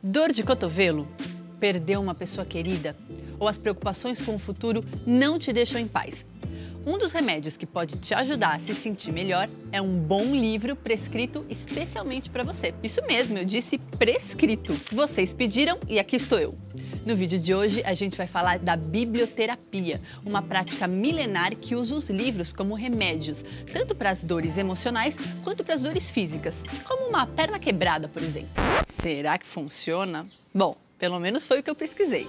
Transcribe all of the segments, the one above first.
Dor de cotovelo? Perdeu uma pessoa querida? Ou as preocupações com o futuro não te deixam em paz? Um dos remédios que pode te ajudar a se sentir melhor é um bom livro prescrito especialmente para você. Isso mesmo, eu disse prescrito. Vocês pediram e aqui estou eu. No vídeo de hoje a gente vai falar da biblioterapia, uma prática milenar que usa os livros como remédios, tanto para as dores emocionais quanto para as dores físicas, como uma perna quebrada, por exemplo. Será que funciona? Bom, pelo menos foi o que eu pesquisei.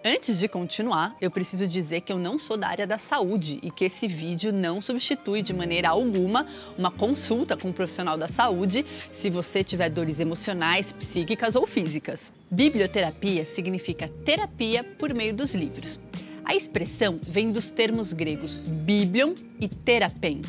Antes de continuar, eu preciso dizer que eu não sou da área da saúde e que esse vídeo não substitui de maneira alguma uma consulta com um profissional da saúde se você tiver dores emocionais, psíquicas ou físicas. Biblioterapia significa terapia por meio dos livros. A expressão vem dos termos gregos biblion e therapein.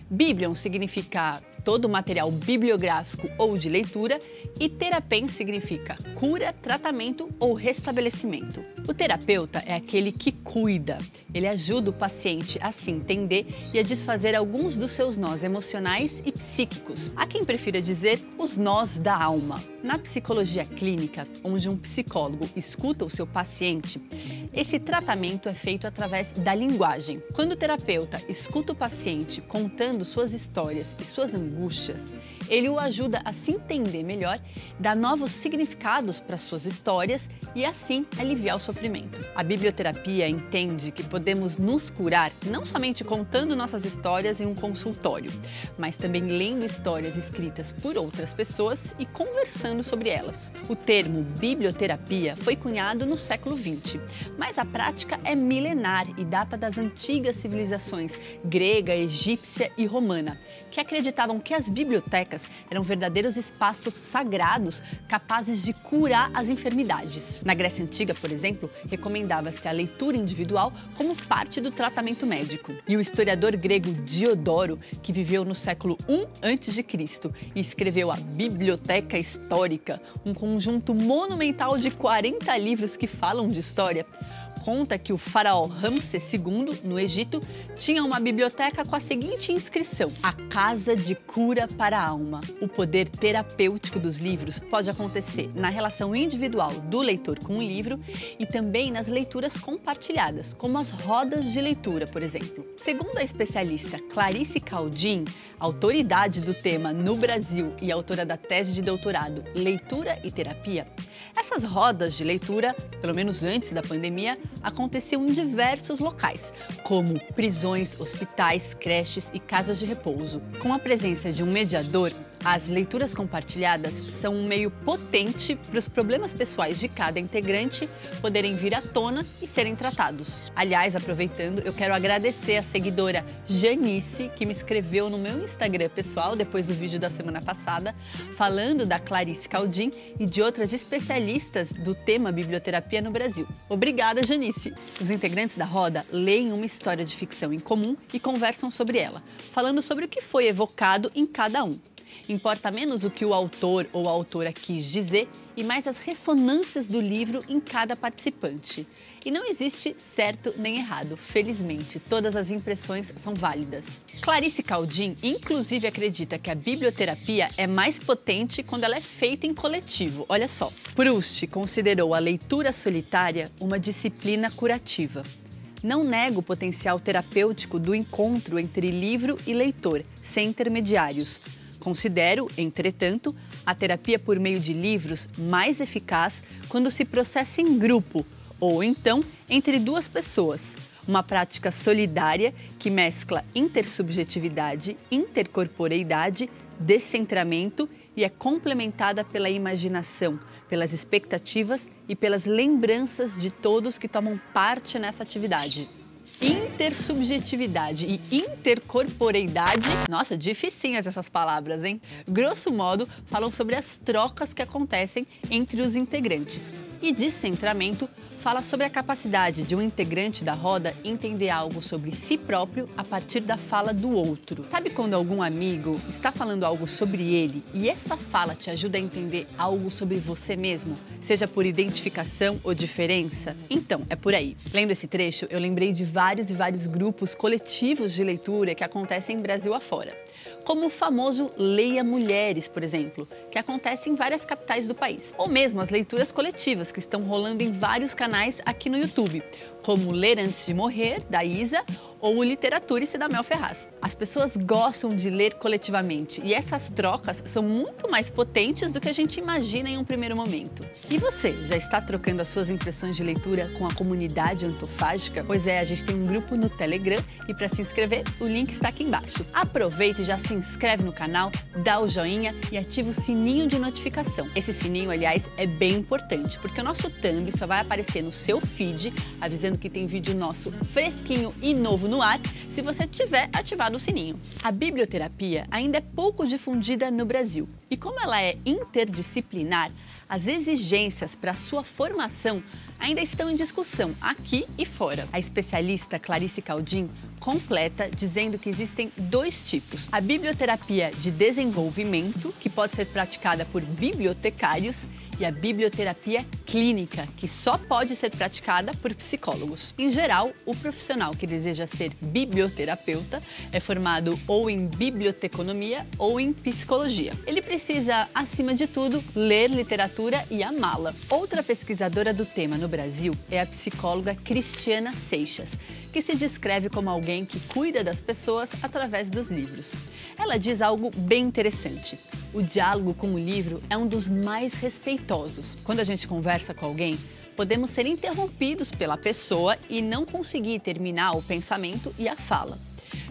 Biblion significa todo o material bibliográfico ou de leitura e therapein significa cura, tratamento ou restabelecimento. O terapeuta é aquele que cuida, ele ajuda o paciente a se entender e a desfazer alguns dos seus nós emocionais e psíquicos. Há quem prefira dizer os nós da alma. Na psicologia clínica, onde um psicólogo escuta o seu paciente, esse tratamento é feito através da linguagem. Quando o terapeuta escuta o paciente contando suas histórias e suas angústias, ele o ajuda a se entender melhor, dá novos significados para suas histórias e assim aliviar o sofrimento. A biblioterapia entende que podemos nos curar não somente contando nossas histórias em um consultório, mas também lendo histórias escritas por outras pessoas e conversando sobre elas. O termo biblioterapia foi cunhado no século XX, mas a prática é milenar e data das antigas civilizações grega, egípcia e romana, que acreditavam que as bibliotecas eram verdadeiros espaços sagrados capazes de curar as enfermidades. Na Grécia Antiga, por exemplo, recomendava-se a leitura individual como parte do tratamento médico. E o historiador grego Diodoro, que viveu no século I a.C. e escreveu a Biblioteca Histórica, um conjunto monumental de 40 livros que falam de história, conta que o faraó Ramsés II, no Egito, tinha uma biblioteca com a seguinte inscrição: a casa de cura para a alma. O poder terapêutico dos livros pode acontecer na relação individual do leitor com o livro e também nas leituras compartilhadas, como as rodas de leitura, por exemplo. Segundo a especialista Clarice Caldin, autoridade do tema no Brasil e autora da tese de doutorado Leitura e Terapia, essas rodas de leitura, pelo menos antes da pandemia, aconteciam em diversos locais, como prisões, hospitais, creches e casas de repouso. Com a presença de um mediador, as leituras compartilhadas são um meio potente para os problemas pessoais de cada integrante poderem vir à tona e serem tratados. Aliás, aproveitando, eu quero agradecer a seguidora Janice, que me escreveu no meu Instagram pessoal, depois do vídeo da semana passada, falando da Clarice Caldin e de outras especialistas do tema biblioterapia no Brasil. Obrigada, Janice! Os integrantes da roda leem uma história de ficção em comum e conversam sobre ela, falando sobre o que foi evocado em cada um. Importa menos o que o autor ou a autora quis dizer e mais as ressonâncias do livro em cada participante. E não existe certo nem errado, felizmente, todas as impressões são válidas. Clarice Caldin, inclusive, acredita que a biblioterapia é mais potente quando ela é feita em coletivo. Olha só, Proust considerou a leitura solitária uma disciplina curativa. Não nego o potencial terapêutico do encontro entre livro e leitor, sem intermediários. Considero, entretanto, a terapia por meio de livros mais eficaz quando se processa em grupo, ou então entre duas pessoas. Uma prática solidária que mescla intersubjetividade, intercorporeidade, descentramento e é complementada pela imaginação, pelas expectativas e pelas lembranças de todos que tomam parte nessa atividade. Intersubjetividade e intercorporeidade, nossa, dificinhas essas palavras, hein? Grosso modo, falam sobre as trocas que acontecem entre os integrantes, E descentramento fala sobre a capacidade de um integrante da roda entender algo sobre si próprio a partir da fala do outro. Sabe quando algum amigo está falando algo sobre ele e essa fala te ajuda a entender algo sobre você mesmo, seja por identificação ou diferença? Então, é por aí. Lendo esse trecho, eu lembrei de vários e vários grupos coletivos de leitura que acontecem em Brasil afora. Como o famoso Leia Mulheres, por exemplo, que acontece em várias capitais do país. Ou mesmo as leituras coletivas que estão rolando em vários canais aqui no YouTube, como Ler Antes de Morrer, da Isa, ou o Literaturice, da Mel Ferraz. As pessoas gostam de ler coletivamente e essas trocas são muito mais potentes do que a gente imagina em um primeiro momento. E você, já está trocando as suas impressões de leitura com a comunidade antofágica? Pois é, a gente tem um grupo no Telegram e para se inscrever, o link está aqui embaixo. Aproveita e já se inscreve no canal, dá o joinha e ativa o sininho de notificação. Esse sininho, aliás, é bem importante, porque o nosso thumb só vai aparecer no seu feed, avisando que tem vídeo nosso fresquinho e novo no ar, se você tiver ativado o sininho. A biblioterapia ainda é pouco difundida no Brasil e como ela é interdisciplinar, as exigências para sua formação ainda estão em discussão aqui e fora. A especialista Clarice Caldin completa dizendo que existem dois tipos. A biblioterapia de desenvolvimento, que pode ser praticada por bibliotecários, e a biblioterapia clínica, que só pode ser praticada por psicólogos. Em geral, o profissional que deseja ser biblioterapeuta é formado ou em biblioteconomia ou em psicologia. Ele precisa, acima de tudo, ler literatura e amá-la. Outra pesquisadora do tema no Brasil é a psicóloga Cristiana Seixas, que se descreve como alguém que cuida das pessoas através dos livros. Ela diz algo bem interessante. O diálogo com o livro é um dos mais respeitosos. Quando a gente conversa com alguém, podemos ser interrompidos pela pessoa e não conseguir terminar o pensamento e a fala.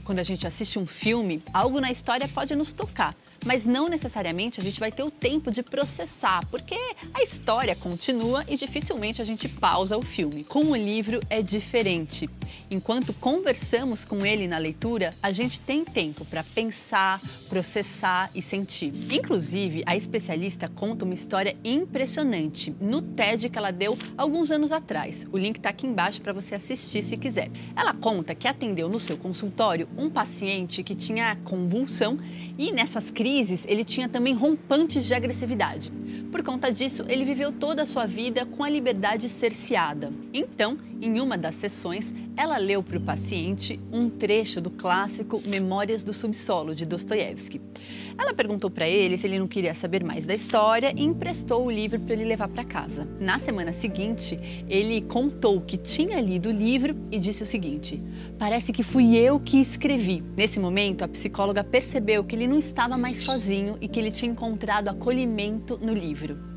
Quando a gente assiste um filme, algo na história pode nos tocar, mas não necessariamente a gente vai ter o tempo de processar, porque a história continua e dificilmente a gente pausa o filme. Com o livro é diferente. Enquanto conversamos com ele na leitura, a gente tem tempo para pensar, processar e sentir. Inclusive, a especialista conta uma história impressionante no TED que ela deu alguns anos atrás. O link está aqui embaixo para você assistir se quiser. Ela conta que atendeu no seu consultório um paciente que tinha convulsão e nessas crises ele tinha também rompantes de agressividade. Por conta disso, ele viveu toda a sua vida com a liberdade cerceada. Então, em uma das sessões, ela leu para o paciente um trecho do clássico Memórias do Subsolo, de Dostoiévski. Ela perguntou para ele se ele não queria saber mais da história e emprestou o livro para ele levar para casa. Na semana seguinte, ele contou que tinha lido o livro e disse o seguinte: "Parece que fui eu que escrevi." Nesse momento, a psicóloga percebeu que ele não estava mais sozinho e que ele tinha encontrado acolhimento no livro.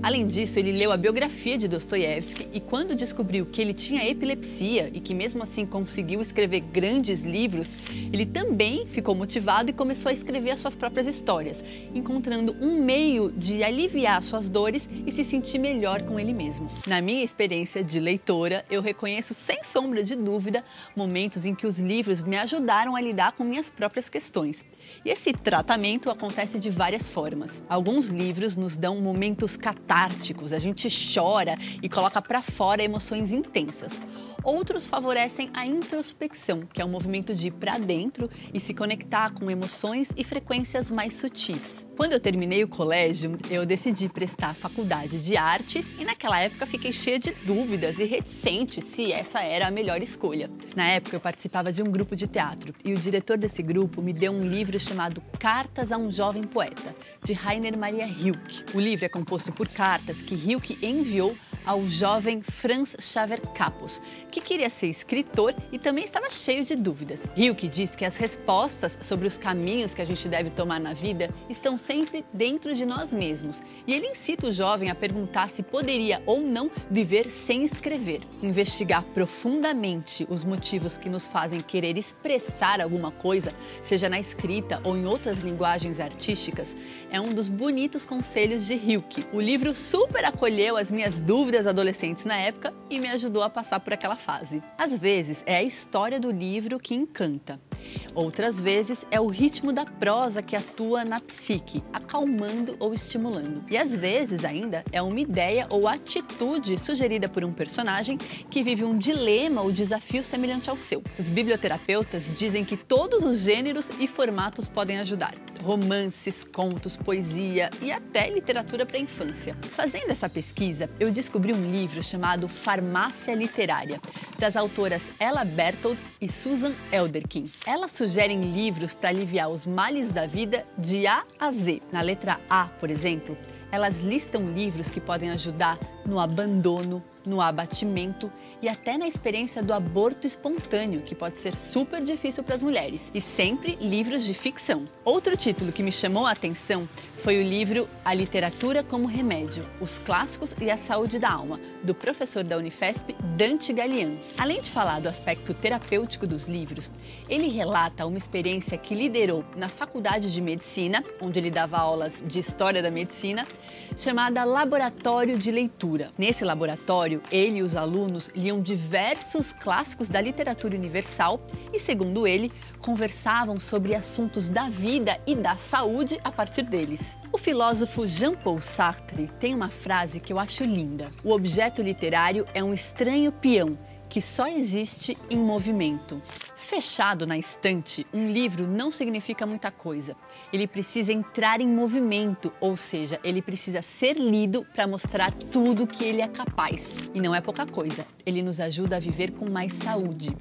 Além disso, ele leu a biografia de Dostoiévski e quando descobriu que ele tinha epilepsia e que mesmo assim conseguiu escrever grandes livros, ele também ficou motivado e começou a escrever as suas próprias histórias, encontrando um meio de aliviar suas dores e se sentir melhor com ele mesmo. Na minha experiência de leitora, eu reconheço sem sombra de dúvida momentos em que os livros me ajudaram a lidar com minhas próprias questões. E esse tratamento acontece de várias formas. Alguns livros nos dão momentos catárticos, a gente chora e coloca para fora emoções intensas. Outros favorecem a introspecção, que é um movimento de ir para dentro e se conectar com emoções e frequências mais sutis. Quando eu terminei o colégio, eu decidi prestar a faculdade de artes e naquela época fiquei cheia de dúvidas e reticente se essa era a melhor escolha. Na época eu participava de um grupo de teatro e o diretor desse grupo me deu um livro chamado Cartas a um Jovem Poeta, de Rainer Maria Rilke. O livro é composto por cartas que Rilke enviou ao jovem Franz Xaver Capus, que queria ser escritor e também estava cheio de dúvidas. Rilke diz que as respostas sobre os caminhos que a gente deve tomar na vida estão sempre dentro de nós mesmos. E ele incita o jovem a perguntar se poderia ou não viver sem escrever. Investigar profundamente os motivos que nos fazem querer expressar alguma coisa, seja na escrita ou em outras linguagens artísticas, é um dos bonitos conselhos de Rilke. O livro super acolheu as minhas dúvidas adolescentes na época e me ajudou a passar por aquela fase. Às vezes é a história do livro que encanta. Outras vezes é o ritmo da prosa que atua na psique, acalmando ou estimulando. E às vezes ainda é uma ideia ou atitude sugerida por um personagem que vive um dilema ou desafio semelhante ao seu. Os biblioterapeutas dizem que todos os gêneros e formatos podem ajudar. Romances, contos, poesia e até literatura para a infância. Fazendo essa pesquisa, eu descobri um livro chamado Farmácia Literária, das autoras Ella Bertold e Susan Elderkin. Elas sugerem livros para aliviar os males da vida de A a Z. Na letra A, por exemplo, elas listam livros que podem ajudar no abandono, no abatimento e até na experiência do aborto espontâneo, que pode ser super difícil para as mulheres. E sempre livros de ficção. Outro título que me chamou a atenção foi o livro A Literatura como Remédio, os Clássicos e a Saúde da Alma, do professor da Unifesp, Dante Galian. Além de falar do aspecto terapêutico dos livros, ele relata uma experiência que liderou na Faculdade de Medicina, onde ele dava aulas de História da Medicina, chamada Laboratório de Leitura. Nesse laboratório, ele e os alunos liam diversos clássicos da literatura universal e, segundo ele, conversavam sobre assuntos da vida e da saúde a partir deles. O filósofo Jean-Paul Sartre tem uma frase que eu acho linda. O objeto literário é um estranho peão que só existe em movimento. Fechado na estante, um livro não significa muita coisa. Ele precisa entrar em movimento, ou seja, ele precisa ser lido para mostrar tudo que ele é capaz. E não é pouca coisa, ele nos ajuda a viver com mais saúde.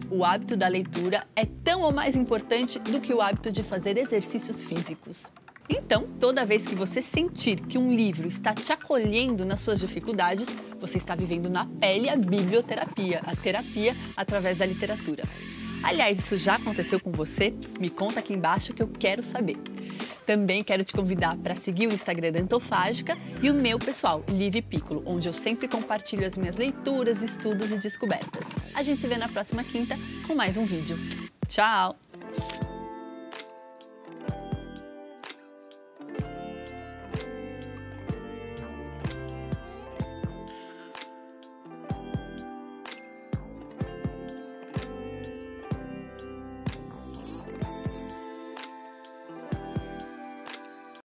O hábito da leitura é tão ou mais importante do que o hábito de fazer exercícios físicos. Então, toda vez que você sentir que um livro está te acolhendo nas suas dificuldades, você está vivendo na pele a biblioterapia, a terapia através da literatura. Aliás, isso já aconteceu com você? Me conta aqui embaixo que eu quero saber. Também quero te convidar para seguir o Instagram da Antofágica e o meu pessoal, Live Piccolo, onde eu sempre compartilho as minhas leituras, estudos e descobertas. A gente se vê na próxima quinta com mais um vídeo. Tchau!